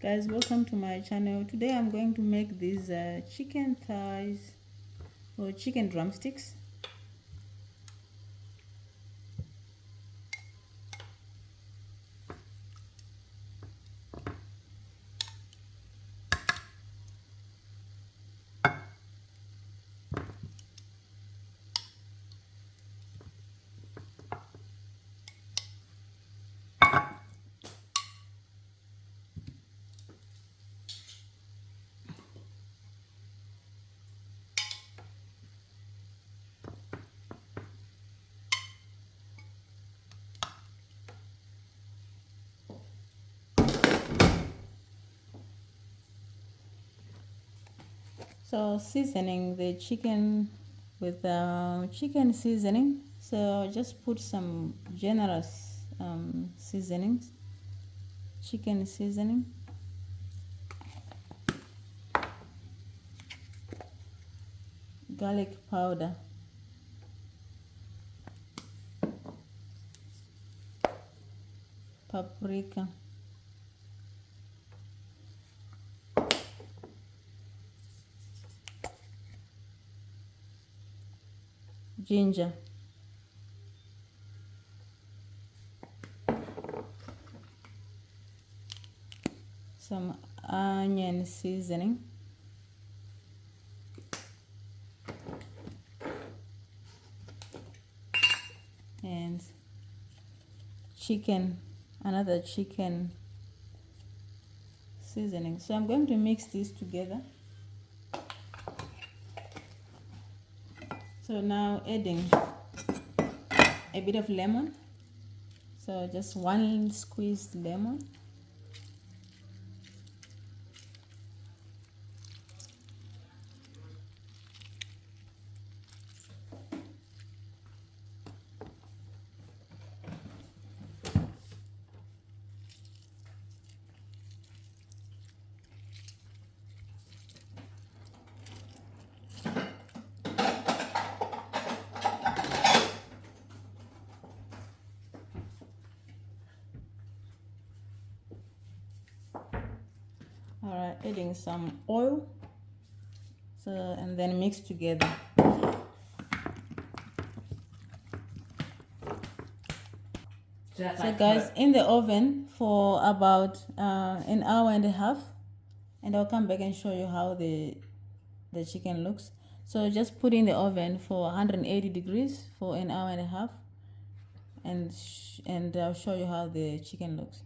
Guys, welcome to my channel. Today I'm going to make these chicken thighs or chicken drumsticks. So seasoning the chicken with chicken seasoning. So just put some generous seasonings, chicken seasoning. Garlic powder. Paprika. Ginger. Some onion seasoning. And another chicken seasoning. So I'm going to mix these together. So now adding a bit of lemon. So just one squeezed lemon. Alright, adding some oil. So and then mix together. So guys, in the oven for about an hour and a half, and I'll come back and show you how the chicken looks. So just put in the oven for 180 degrees for an hour and a half, and I'll show you how the chicken looks.